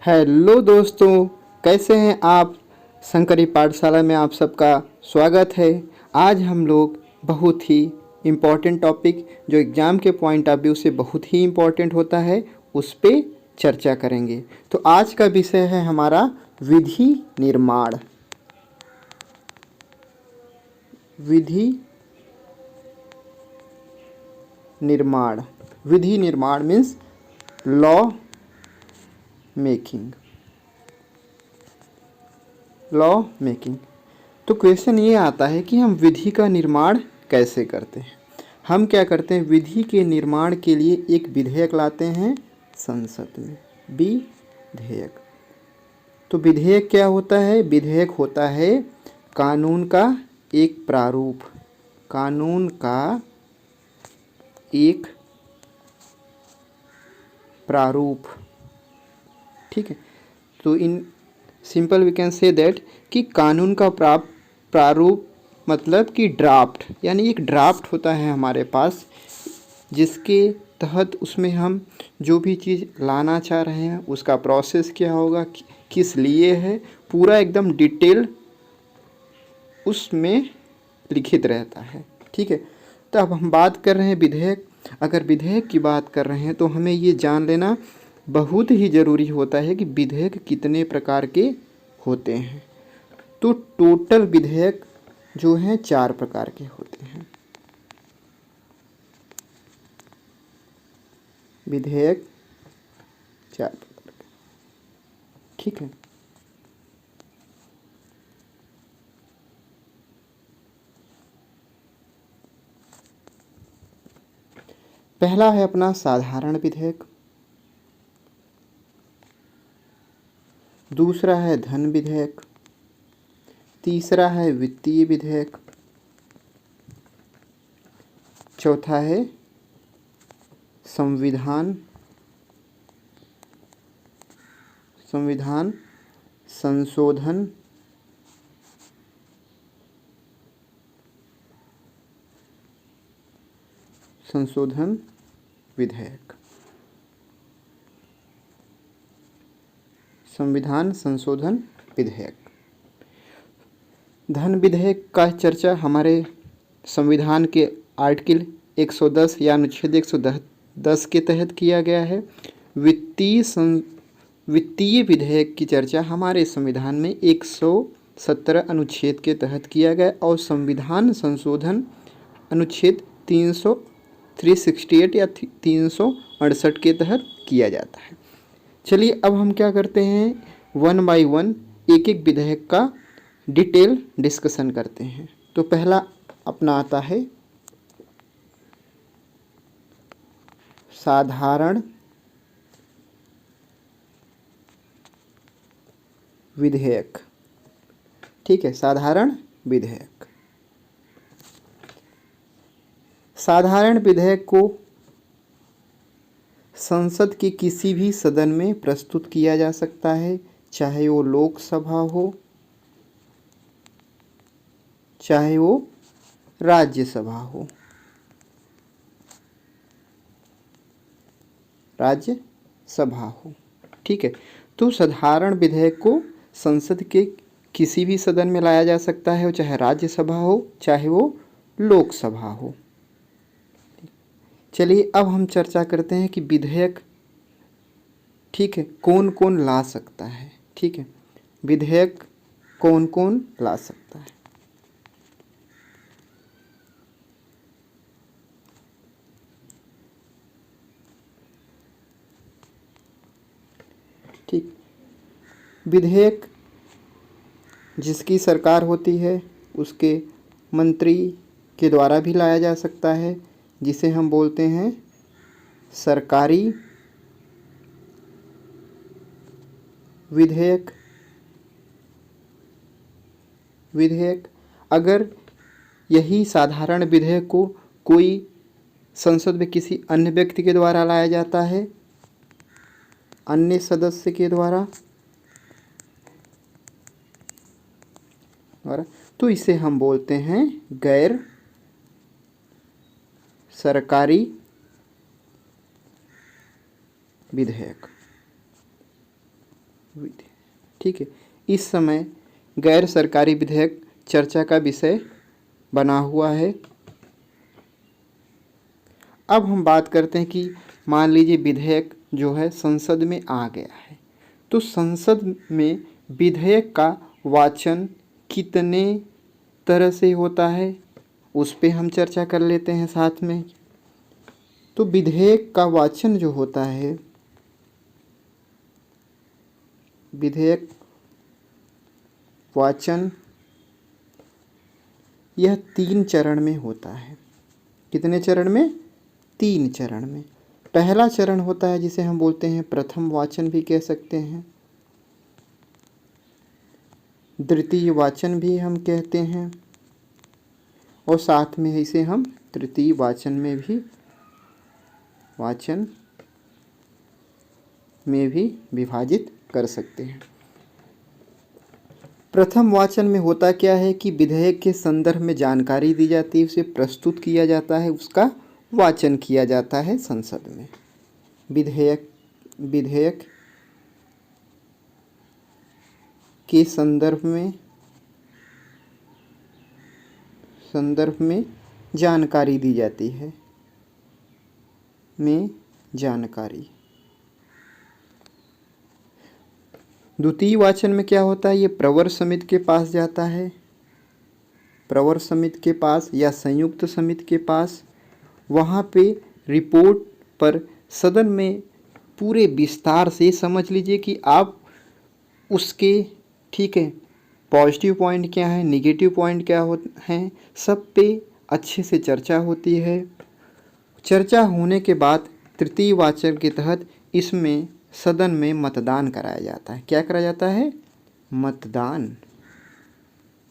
Hello दोस्तों, कैसे हैं आप। शंकरी पाठशाला में आप सबका स्वागत है। आज हम लोग बहुत ही इम्पोर्टेंट टॉपिक जो एग्ज़ाम के पॉइंट ऑफ व्यू से बहुत ही इम्पोर्टेंट होता है उस पे चर्चा करेंगे। तो आज का विषय है हमारा विधि निर्माण। विधि निर्माण विधि निर्माण means law making. Law making. तो क्वेश्चन ये आता है कि हम विधि का निर्माण कैसे करते हैं। हम क्या करते हैं, विधि के निर्माण के लिए एक विधेयक लाते हैं संसद में। विधेयक। तो विधेयक क्या होता है, विधेयक होता है कानून का एक प्रारूप। कानून का एक प्रारूप, ठीक है। तो in simple we can say that कि कानून का प्रारूप मतलब कि ड्राफ्ट, यानी एक ड्राफ्ट होता है हमारे पास जिसके तहत उसमें हम जो भी चीज़ लाना चाह रहे हैं उसका प्रोसेस क्या होगा, किस लिए है, पूरा एकदम डिटेल उसमें लिखित रहता है, ठीक है। तो अब हम बात कर रहे हैं विधेयक। अगर विधेयक की बात कर रहे हैं तो हमें ये जान लेना बहुत ही ज़रूरी होता है कि विधेयक कितने प्रकार के होते हैं। तो टोटल विधेयक जो हैं 4 प्रकार के होते हैं। विधेयक 4 प्रकार के, ठीक है। पहला है अपना साधारण विधेयक, दूसरा है धन विधेयक, तीसरा है वित्तीय विधेयक, चौथा है संविधान संशोधन विधेयक। संविधान संशोधन विधेयक। धन विधेयक का चर्चा हमारे संविधान के आर्टिकल 110 या अनुच्छेद 110 के तहत किया गया है। वित्तीय विधेयक की चर्चा हमारे संविधान में 117 अनुच्छेद के तहत किया गया और संविधान संशोधन अनुच्छेद 368 या 368 के तहत किया जाता है। चलिए अब हम क्या करते हैं, वन बाय वन एक एक विधेयक का डिटेल डिस्कशन करते हैं। तो पहला अपना आता है साधारण विधेयक, ठीक है। साधारण विधेयक। साधारण विधेयक को संसद के किसी भी सदन में प्रस्तुत किया जा सकता है, चाहे वो लोकसभा हो चाहे वो राज्यसभा हो। राज्यसभा हो, ठीक है। तो साधारण विधेयक को संसद के किसी भी सदन में लाया जा सकता है, चाहे राज्यसभा हो चाहे वो लोकसभा हो। चलिए अब हम चर्चा करते हैं कि विधेयक, ठीक है, कौन कौन ला सकता है, ठीक है। विधेयक कौन कौन ला सकता है। ठीक, विधेयक जिसकी सरकार होती है उसके मंत्री के द्वारा भी लाया जा सकता है, जिसे हम बोलते हैं सरकारी विधेयक। अगर यही साधारण विधेयक को कोई संसद में किसी अन्य व्यक्ति के द्वारा लाया जाता है, अन्य सदस्य के द्वारा, तो इसे हम बोलते हैं गैर सरकारी विधेयक। विधेयक। ठीक है, इस समय गैर सरकारी विधेयक चर्चा का विषय बना हुआ है। अब हम बात करते हैं कि मान लीजिए विधेयक जो है संसद में आ गया है, तो संसद में विधेयक का वाचन कितने तरह से होता है उस पे हम चर्चा कर लेते हैं साथ में। तो विधेयक का वाचन जो होता है, विधेयक वाचन यह 3 चरण में होता है। कितने चरण में? 3 चरण में। पहला चरण होता है जिसे हम बोलते हैं प्रथम वाचन भी कह सकते हैं, द्वितीय वाचन भी हम कहते हैं, और साथ में इसे हम तृतीय वाचन में भी विभाजित कर सकते हैं। प्रथम वाचन में होता क्या है कि विधेयक के संदर्भ में जानकारी दी जाती है, उसे प्रस्तुत किया जाता है, उसका वाचन किया जाता है संसद में। विधेयक के संदर्भ में जानकारी दी जाती है, जानकारी। द्वितीय वाचन में क्या होता है, ये प्रवर समिति के पास जाता है, प्रवर समिति के पास या संयुक्त समिति के पास। वहाँ पे रिपोर्ट पर सदन में पूरे विस्तार से समझ लीजिए कि आप उसके, ठीक है, पॉजिटिव पॉइंट क्या है, निगेटिव पॉइंट क्या हैं, सब पे अच्छे से चर्चा होती है। चर्चा होने के बाद तृतीय वाचन के तहत इसमें सदन में मतदान कराया जाता है। क्या कराया जाता है?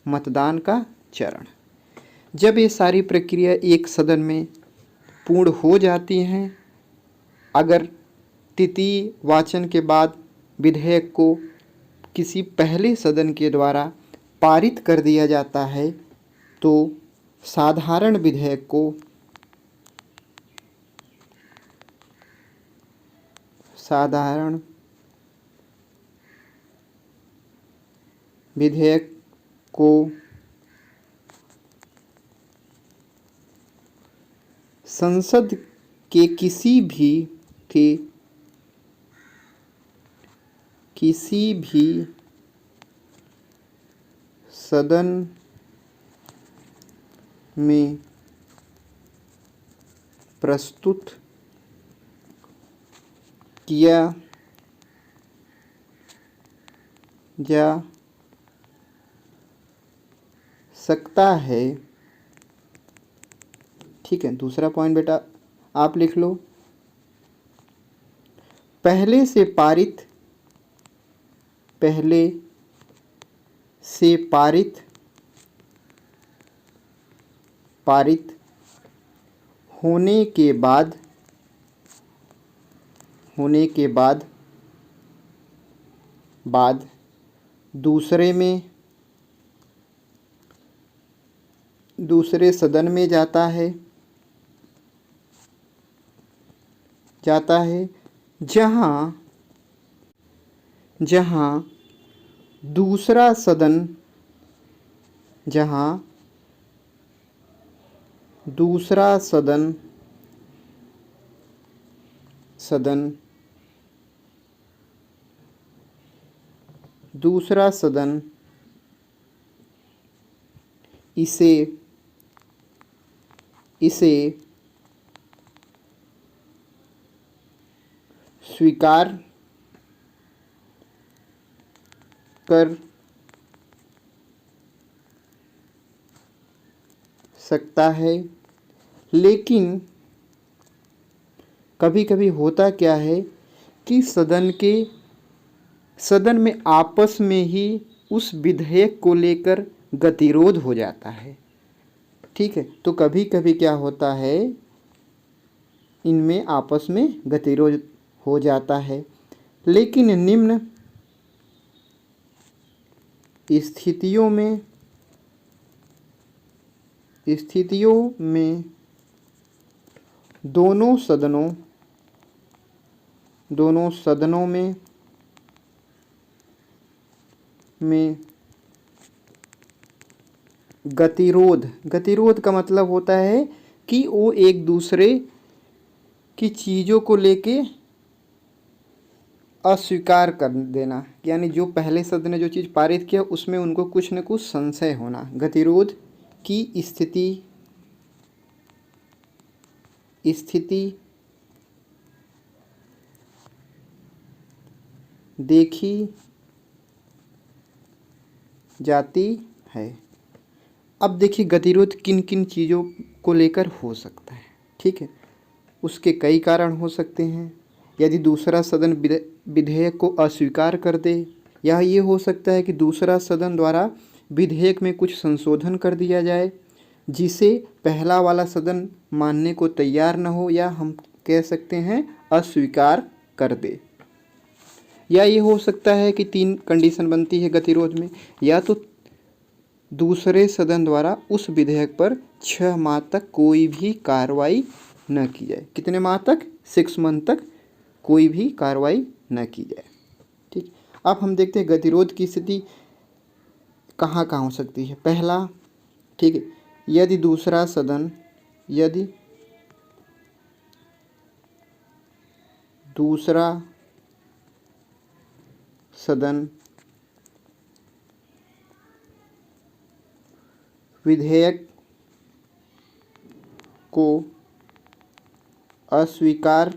मतदान का चरण। जब ये सारी प्रक्रिया एक सदन में पूर्ण हो जाती हैं, अगर तृतीय वाचन के बाद विधेयक को किसी पहले सदन के द्वारा पारित कर दिया जाता है, तो साधारण विधेयक को संसद के किसी भी सदन में प्रस्तुत किया जा सकता है। ठीक है, दूसरा पॉइंट बेटा आप लिख लो, पहले से पारित होने के बाद दूसरे सदन में जाता है, जहां दूसरा सदन इसे स्वीकार कर सकता है। लेकिन कभी कभी होता क्या है कि सदन में आपस में ही उस विधेयक को लेकर गतिरोध हो जाता है। ठीक है, तो कभी कभी क्या होता है, इनमें आपस में गतिरोध हो जाता है। लेकिन निम्न स्थितियों में दोनों सदनों में में गतिरोध, गतिरोध का मतलब होता है कि वो एक दूसरे की चीज़ों को लेके अस्वीकार कर देना, यानी जो पहले सदन ने जो चीज़ पारित किया उसमें उनको कुछ न कुछ संशय होना। गतिरोध की स्थिति देखी जाती है। अब देखिए गतिरोध किन किन चीज़ों को लेकर हो सकता है, ठीक है। उसके कई कारण हो सकते हैं। यदि दूसरा सदन विधेयक को अस्वीकार कर दे, या ये हो सकता है कि दूसरा सदन द्वारा विधेयक में कुछ संशोधन कर दिया जाए जिसे पहला वाला सदन मानने को तैयार न हो, या हम कह सकते हैं अस्वीकार कर दे। या ये हो सकता है कि 3 कंडीशन बनती है गतिरोध में, या तो दूसरे सदन द्वारा उस विधेयक पर 6 माह तक कोई भी कार्रवाई न की जाए। कितने माह तक? 6 मंथ तक कोई भी कार्रवाई न की जाए, ठीक। अब हम देखते हैं गतिरोध की स्थिति कहाँ कहाँ हो सकती है। पहला, ठीक है, यदि दूसरा सदन विधेयक को अस्वीकार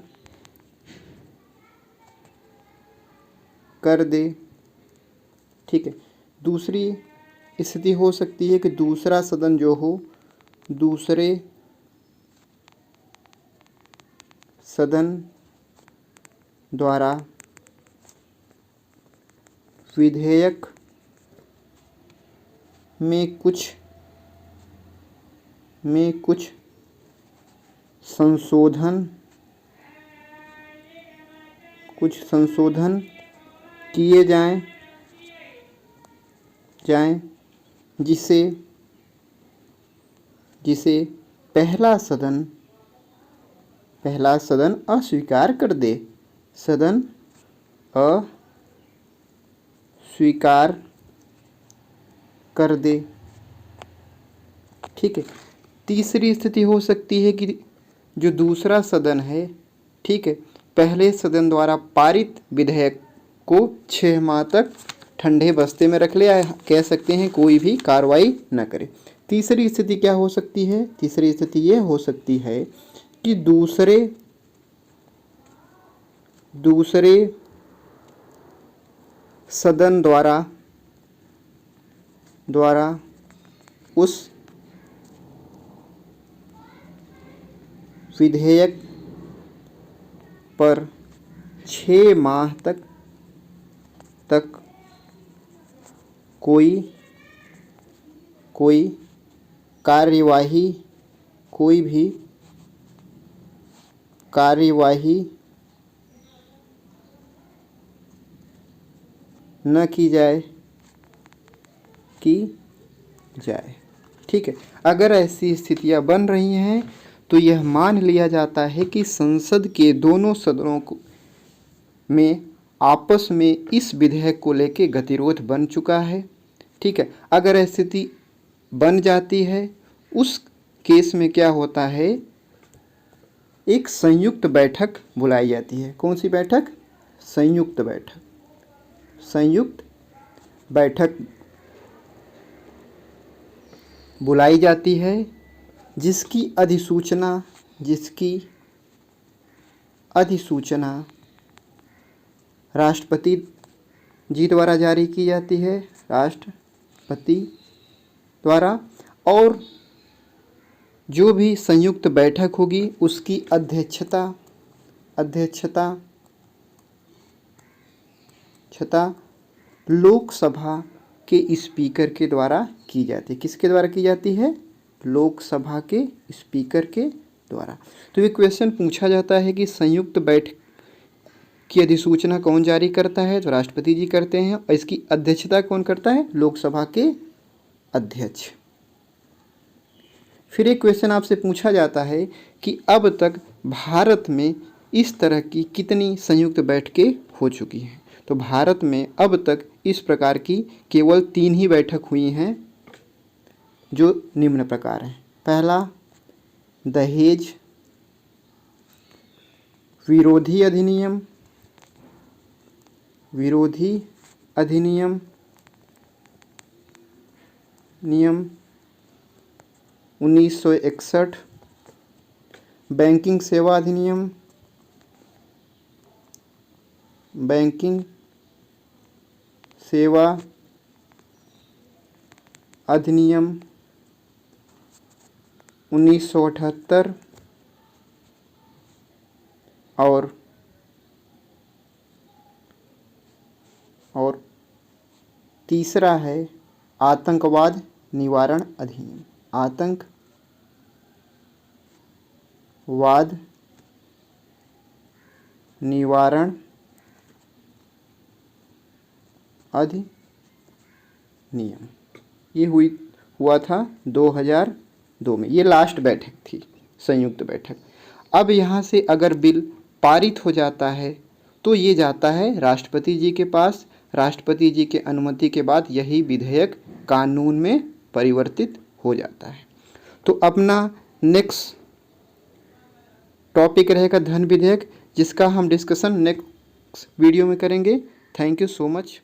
कर दे, ठीक है। दूसरी स्थिति हो सकती है कि दूसरा सदन जो हो, दूसरे सदन द्वारा विधेयक में कुछ संशोधन किए जाएं जिसे पहला सदन अस्वीकार कर दे, सदन अस्वीकार कर दे, ठीक है। तीसरी स्थिति हो सकती है कि जो दूसरा सदन है, ठीक है, पहले सदन द्वारा पारित विधेयक को 6 माह तक ठंडे बस्ते में रख ले, या कह सकते हैं कोई भी कार्रवाई न करे। तीसरी स्थिति क्या हो सकती है? तीसरी स्थिति ये हो सकती है कि दूसरे सदन द्वारा उस विधेयक पर 6 माह तक कोई भी कार्यवाही न की जाए, ठीक है। अगर ऐसी स्थितियां बन रही हैं तो यह मान लिया जाता है कि संसद के दोनों सदनों में आपस में इस विधेयक को लेकर गतिरोध बन चुका है, ठीक है। अगर स्थिति बन जाती है, उस केस में क्या होता है, एक संयुक्त बैठक बुलाई जाती है। कौन सी बैठक? संयुक्त बैठक बुलाई जाती है, जिसकी अधिसूचना राष्ट्रपति जी द्वारा जारी की जाती है, राष्ट्रपति द्वारा। और जो भी संयुक्त बैठक होगी उसकी अध्यक्षता लोकसभा के स्पीकर के द्वारा की जाती है। किसके द्वारा की जाती है? लोकसभा के स्पीकर के द्वारा। तो ये क्वेश्चन पूछा जाता है कि संयुक्त बैठक की अधिसूचना कौन जारी करता है? तो राष्ट्रपति जी करते हैं। और इसकी अध्यक्षता कौन करता है? लोकसभा के अध्यक्ष। फिर एक क्वेश्चन आपसे पूछा जाता है कि अब तक भारत में इस तरह की कितनी संयुक्त बैठकें हो चुकी हैं। तो भारत में अब तक इस प्रकार की केवल 3 ही बैठक हुई हैं जो निम्न प्रकार हैं। पहला, दहेज विरोधी अधिनियम, नियम 1961, बैंकिंग सेवा अधिनियम, बैंकिंग सेवा अधिनियम 1978 और तीसरा है आतंकवाद निवारण अधिनियम, आतंकवाद निवारण अधिनियम। ये हुआ था 2002 में। ये लास्ट बैठक थी, संयुक्त बैठक। अब यहाँ से अगर बिल पारित हो जाता है तो ये जाता है राष्ट्रपति जी के पास। राष्ट्रपति जी के अनुमति के बाद यही विधेयक कानून में परिवर्तित हो जाता है। तो अपना नेक्स्ट टॉपिक रहेगा धन विधेयक, जिसका हम डिस्कशन नेक्स्ट वीडियो में करेंगे। Thank you so much.